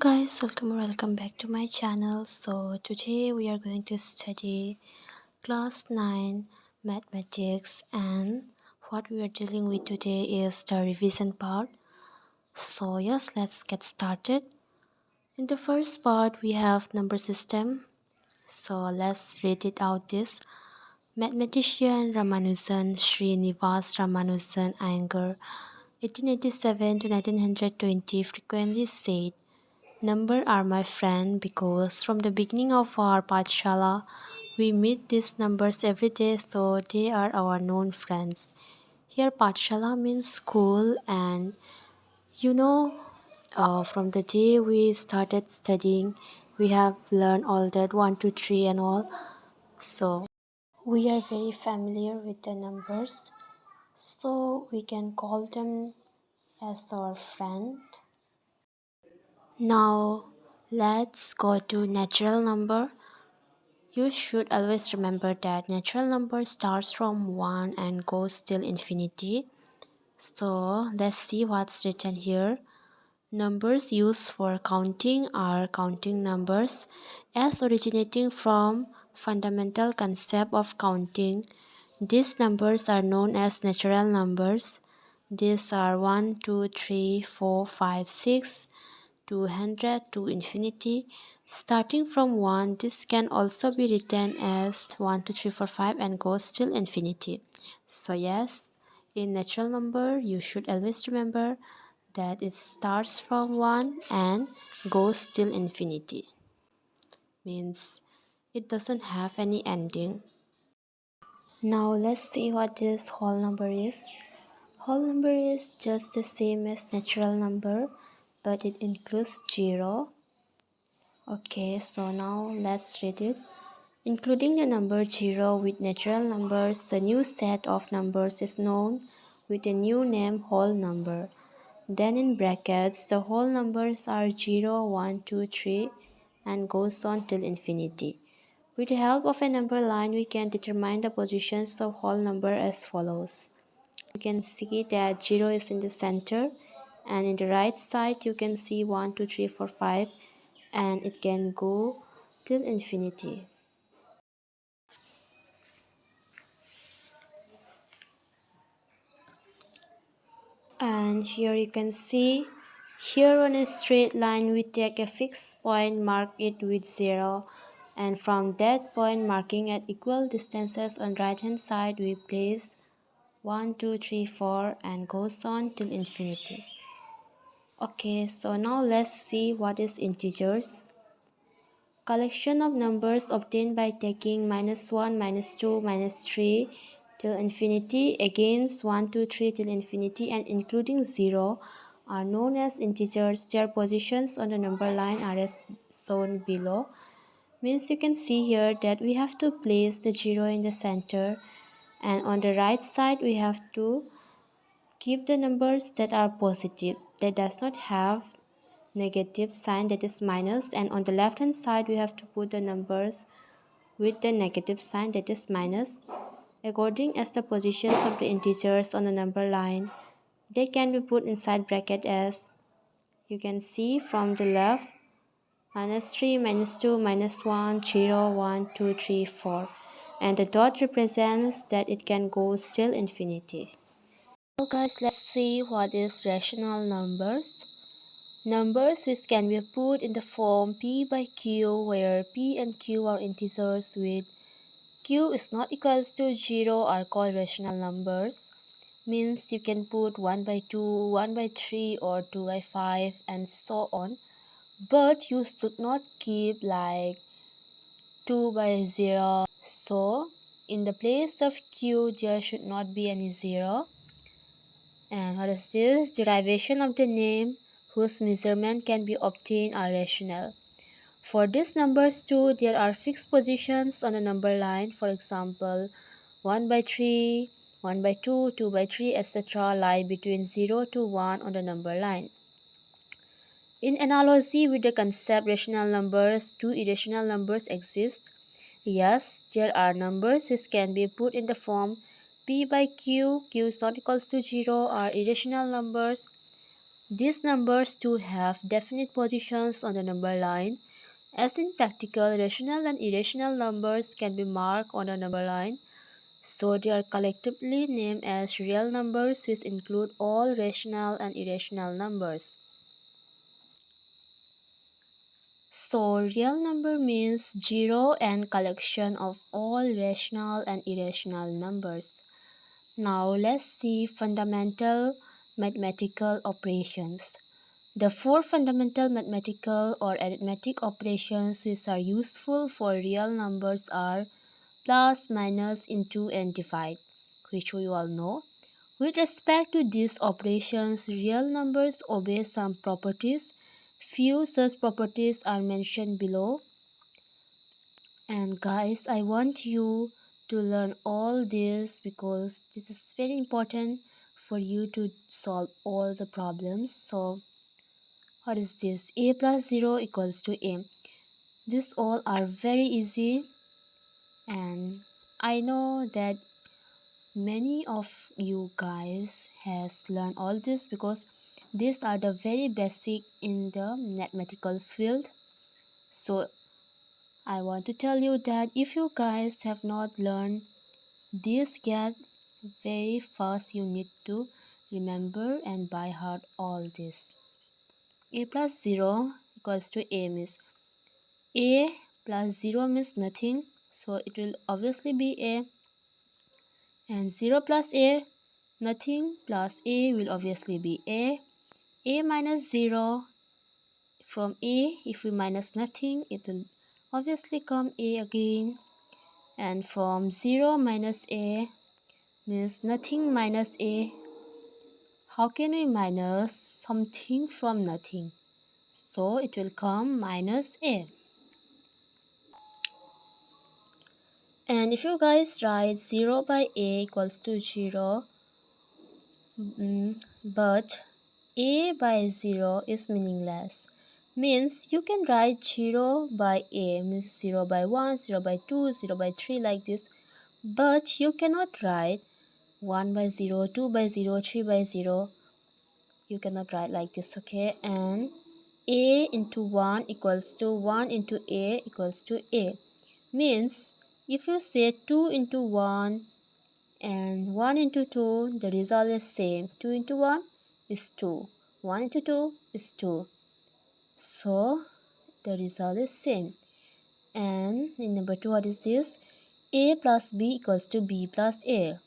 Guys, welcome back to my channel. So today we are going to study class 9 mathematics, and what we are dealing with today is the revision part. So yes, let's get started. In the first part we have number system. So let's read it out. This mathematician Ramanujan Srinivas Ramanujan Iyengar 1887 to 1920 frequently said, "Numbers are my friend because from the beginning of our Pathshala, we meet these numbers every day, so they are our known friends." Here, Pathshala means school, and you know, from the day we started studying, we have learned all that 1, 2, 3, and all. So, we are very familiar with the numbers, so we can call them as our friend. Now, let's go to natural number. You should always remember that natural number starts from 1 and goes till infinity. So let's see what's written here. Numbers used for counting are counting numbers as originating from fundamental concept of counting. These numbers are known as natural numbers. These are 1, 2, 3, 4, 5, 6. 200 to infinity. Starting from 1, this can also be written as 1, 2, 3, 4, 5 and goes till infinity. So yes, in natural number, you should always remember that it starts from 1 and goes till infinity. Means it doesn't have any ending. Now let's see what this whole number is. Whole number is just the same as natural number, but it includes 0. Okay, so now let's read it. Including the number 0 with natural numbers, the new set of numbers is known with a new name whole number. Then in brackets, the whole numbers are 0, 1, 2, 3 and goes on till infinity. With the help of a number line, we can determine the positions of whole number as follows. You can see that 0 is in the center, and in the right side you can see 1, 2, 3, 4, 5, and it can go till infinity. And here you can see, here on a straight line we take a fixed point, mark it with 0, and from that point marking at equal distances on right hand side we place 1, 2, 3, 4 and goes on till infinity. Okay, so now let's see what is integers. Collection of numbers obtained by taking -1, -2, -3 till infinity against 1, 2, 3 till infinity and including 0 are known as integers. Their positions on the number line are as shown below. Means you can see here that we have to place the 0 in the center, and on the right side we have to keep the numbers that are positive, that does not have negative sign, that is minus, and on the left hand side we have to put the numbers with the negative sign, that is minus. According as the positions of the integers on the number line, they can be put inside bracket as you can see from the left, -3, -2, -1, 0, 1, 2, 3, 4, and the dot represents that it can go till infinity. So guys, let's see what is rational numbers. Numbers which can be put in the form p by q, where p and q are integers with q is not equals to 0 are called rational numbers. Means you can put 1 by 2, 1 by 3 or 2 by 5 and so on. But you should not keep like 2 by 0. So in the place of q there should not be any 0. And what is this? Derivation of the name whose measurement can be obtained are rational. For these numbers too, there are fixed positions on the number line. For example, 1 by 3, 1 by 2, 2 by 3, etc. lie between 0 to 1 on the number line. In analogy with the concept rational numbers, do irrational numbers exist? Yes, there are numbers which can be put in the form p by q, q is not equals to 0 are irrational numbers. These numbers too have definite positions on the number line. As in practical, rational and irrational numbers can be marked on a number line, so they are collectively named as real numbers, which include all rational and irrational numbers. So real number means zero and collection of all rational and irrational numbers. Now let's see fundamental mathematical operations. The four fundamental mathematical or arithmetic operations which are useful for real numbers are plus, minus, into, and divide, which we all know. With respect to these operations, real numbers obey some properties. Few such properties are mentioned below. And guys, I want you to learn all this because this is very important for you to solve all the problems. So what is this? A plus 0 equals to a. These all are very easy, and I know that many of you guys has learned all this because these are the very basic in the mathematical field. So I want to tell you that if you guys have not learned this yet, very fast you need to remember and by heart all this. A plus 0 equals to a means a plus 0 means nothing, so it will obviously be a, and 0 plus a, nothing, plus a will obviously be a minus 0, from a if we minus nothing it will obviously come a again, and from 0 minus a means nothing minus a. How can we minus something from nothing? So it will come minus a. And if you guys write 0 by a equals to 0, but a by 0 is meaningless. Means you can write 0 by a, means 0 by 1, 0 by 2, 0 by 3 like this. But you cannot write 1 by 0, 2 by 0, 3 by 0. You cannot write like this, okay? And a into 1 equals to 1 into a equals to a. Means if you say 2 into 1 and 1 into 2, the result is same. 2 into 1 is 2. 1 into 2 is 2. So the result is same. And in number 2, what is this? A plus b equals to b plus a.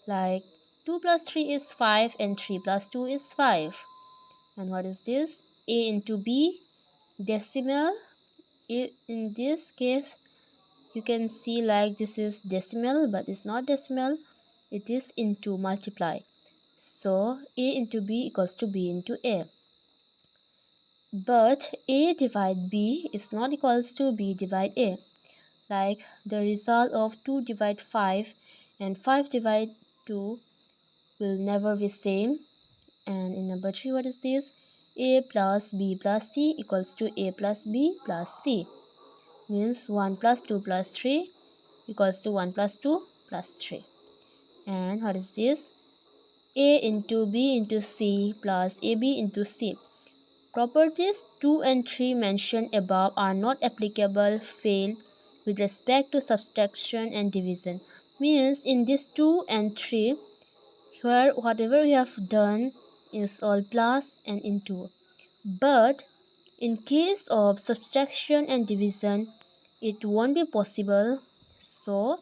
Like 2 plus 3 is 5 and 3 plus 2 is 5. And what is this? A into b, decimal. In this case, you can see like this is decimal, but it's not decimal. It is into multiply. So a into b equals to b into a. But a divide b is not equals to b divide a. Like the result of 2 divide 5 and 5 divide 2 will never be same. And in number 3, what is this? A plus b plus c equals to a plus b plus c. Means 1 plus 2 plus 3 equals to 1 plus 2 plus 3. And what is this? A into b into c plus ab into c. Properties 2 and 3 mentioned above are not applicable, fail with respect to subtraction and division. Means in this 2 and 3, here whatever we have done is all plus and into. But in case of subtraction and division, it won't be possible. So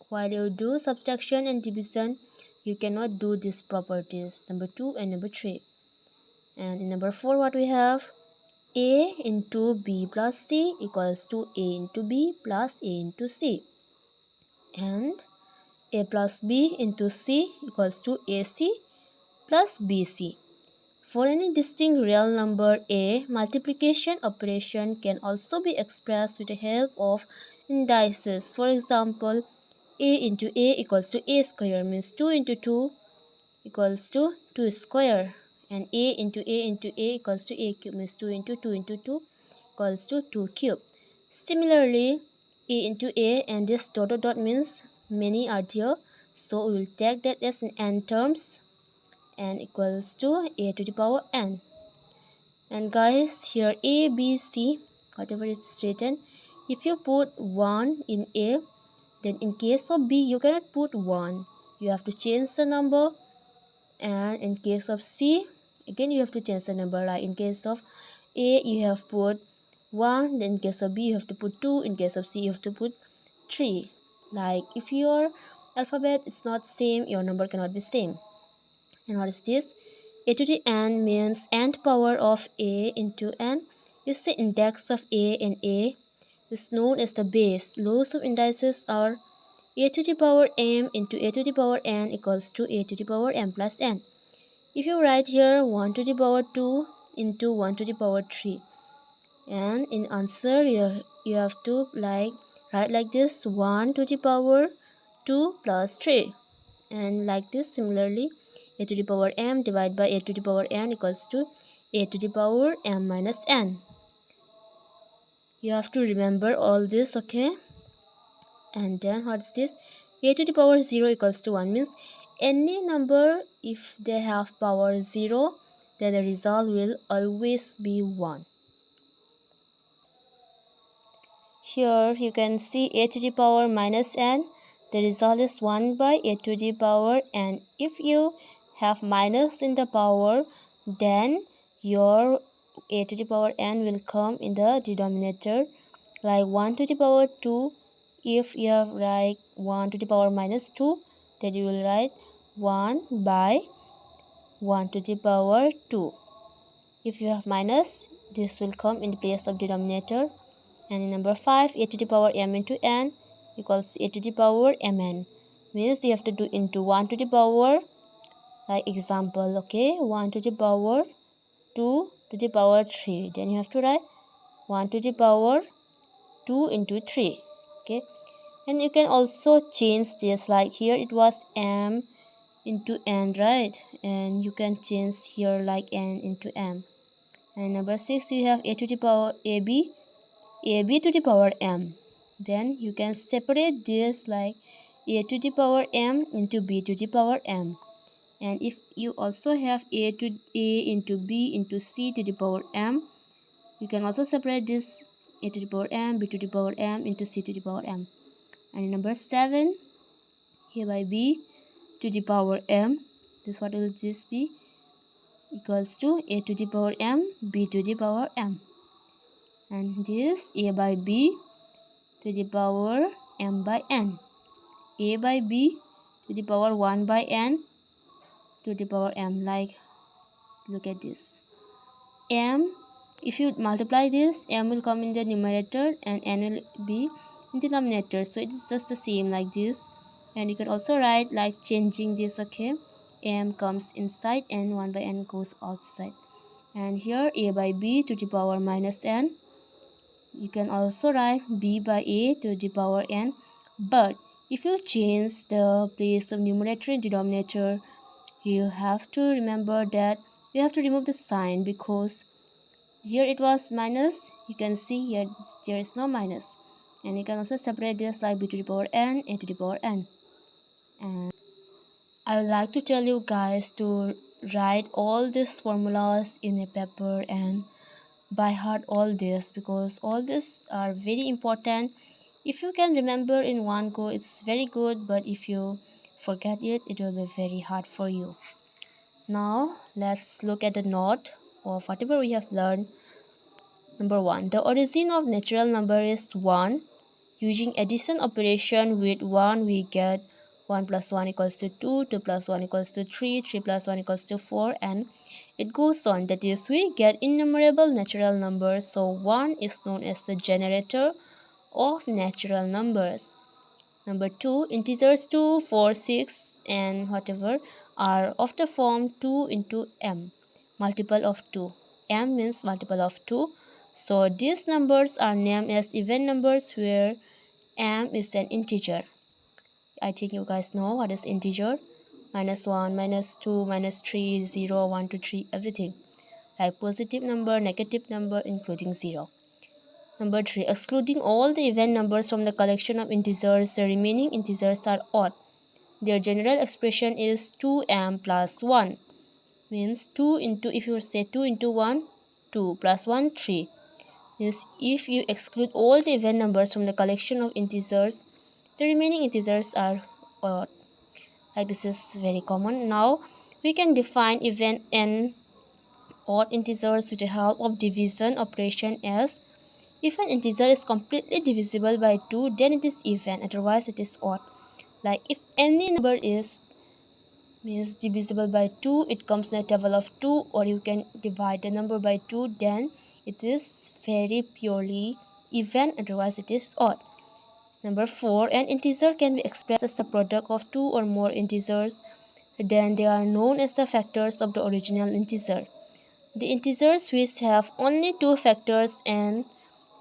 while you do subtraction and division, you cannot do these properties, number 2 and number 3. And in number 4, what we have? A into b plus c equals to a into b plus a into c. And a plus b into c equals to ac plus bc. For any distinct real number a, multiplication operation can also be expressed with the help of indices. For example, a into a equals to a square means 2 into 2 equals to 2 square, and a into a into a equals to a cube means 2 into 2 into 2 equals to 2 cube. Similarly, a into a and this dot dot dot means many are there, so we will take that as an n terms, n equals to a to the power n. And guys, here a, b, c, whatever is written, if you put 1 in a, then in case of b you cannot put 1, you have to change the number. And in case of c, again you have to change the number. Like in case of a you have put 1, then in case of b you have to put 2, in case of c you have to put 3. Like if your alphabet is not same, your number cannot be same. And what is this? A to the n means nth power of a into n is the index of a, and a is known as the base. Laws of indices are a to the power m into a to the power n equals to a to the power m plus n. If you write here 1 to the power 2 into 1 to the power 3, and in answer you have to write like this, 1 to the power 2 plus 3. And like this, similarly, a to the power m divided by a to the power n equals to a to the power m minus n. You have to remember all this, okay? And then what's this? A to the power 0 equals to 1 means any number, if they have power 0, then the result will always be 1. Here you can see a to the power minus n. The result is 1 by a to the power n. If you have minus in the power, then your a to the power n will come in the denominator. Like 1 to the power 2, if you have like 1 to the power minus 2, then you will write 1 by 1 to the power 2. If you have minus, this will come in the place of denominator. And in number 5, a to the power m into n equals to a to the power mn. Means you have to do into 1 to the power, like example, okay, 1 to the power 2 to the power 3. Then you have to write 1 to the power 2 into 3. Okay. And you can also change this, like here it was m into n, right? And you can change here like n into m. And number 6, you have a to the power ab to the power m. Then you can separate this like a to the power m into b to the power m. And if you also have a into b into c to the power m, you can also separate this a to the power m, b to the power m into c to the power m. And in number 7, a by b to the power m, this what will this be? Equals to a to the power m, b to the power m. And this a by b to the power m by n. A by b to the power 1 by n to the power m. Like, look at this. M, if you multiply this, m will come in the numerator and n will be in the denominator. So it is just the same like this. And you can also write like changing this, okay? M comes inside and 1 by n goes outside. And here a by b to the power minus n. You can also write b by a to the power n. But if you change the place of numerator and denominator, you have to remember that you have to remove the sign, because here it was minus. You can see here there is no minus. And you can also separate this like b to the power n, a to the power n. And I would like to tell you guys to write all these formulas in a paper and by heart all this, because all these are very important. If you can remember in one go, it's very good, but if you forget it, it will be very hard for you. Now let's look at the note of whatever we have learned. Number 1, the origin of natural number is 1. Using addition operation with 1, we get 1 plus 1 equals to 2, 2 plus 1 equals to 3, 3 plus 1 equals to 4, and it goes on. That is, we get innumerable natural numbers. So 1 is known as the generator of natural numbers. Number 2, integers 2, 4, 6, and whatever are of the form 2 into m, multiple of 2. M means multiple of 2. So these numbers are named as even numbers where m is an integer. I think you guys know what is integer. Minus 1, minus 2, minus 3, 0, 1, 2, 3, everything. Like positive number, negative number, including 0. Number 3, excluding all the even numbers from the collection of integers, the remaining integers are odd. Their general expression is 2m plus 1. means 2 into, if you say 2 into 1, 2 plus 1, 3. Means if you exclude all the even numbers from the collection of integers, the remaining integers are odd. Like this is very common. Now we can define even n odd integers with the help of division operation as if an integer is completely divisible by 2, then it is even, otherwise it is odd. Like if any number is means divisible by 2, it comes in a table of 2, or you can divide the number by 2, then it is very purely even, otherwise it is odd. Number 4, an integer can be expressed as the product of two or more integers, then they are known as the factors of the original integer. The integers which have only two factors and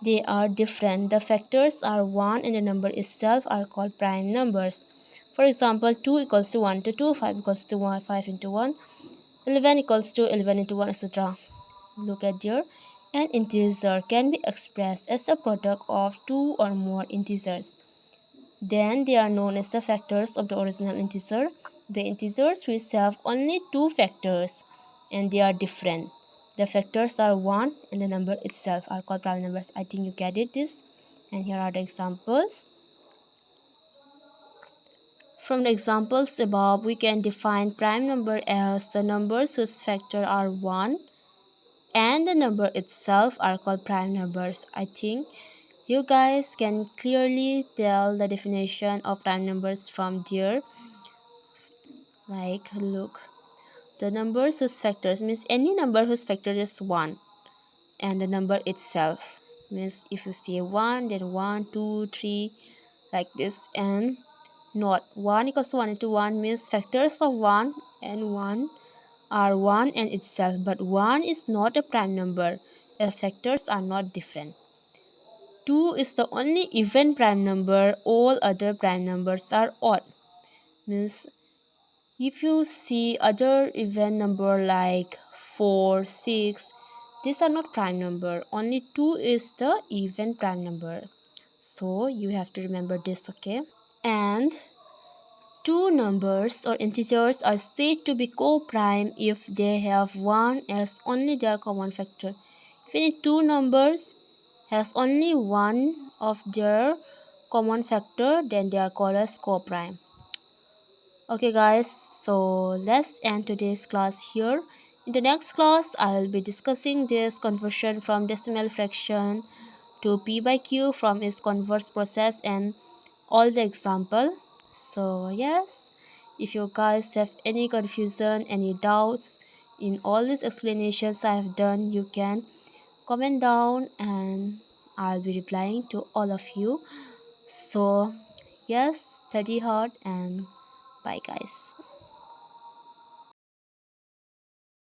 they are different. The factors are 1 and the number itself are called prime numbers. For example, 2 equals to 1 to 2, 5 equals to 1, 5 into 1, 11 equals to 11 into 1, etc. Look at here. An integer can be expressed as the product of two or more integers. Then they are known as the factors of the original integer. The integers which have only two factors and they are different. The factors are 1 and the number itself are called prime numbers. I think you get it this. And here are the examples. From the examples above, we can define prime number as the numbers whose factors are 1 and the number itself are called prime numbers. I think you guys can clearly tell the definition of prime numbers from there. Like, look, the numbers whose factors means any number whose factor is 1 and the number itself means if you say 1, then 1, 2, 3, like this, and not 1 equals to 1 into 1 means factors of 1 and 1 are 1 and itself, but 1 is not a prime number. The factors are not different. 2 is the only even prime number, all other prime numbers are odd. Means if you see other even number like 4, 6, these are not prime number. Only 2 is the even prime number. So you have to remember this, okay? And two numbers or integers are said to be co-prime if they have 1 as only their common factor. If any two numbers has only one of their common factor, then they are called as co-prime. Okay guys, so let's end today's class here. In the next class, I will be discussing this conversion from decimal fraction to p by q from its converse process and all the example. So yes, if you guys have any confusion, any doubts in all these explanations I have done, you can comment down and I'll be replying to all of you. So yes, study hard and bye guys.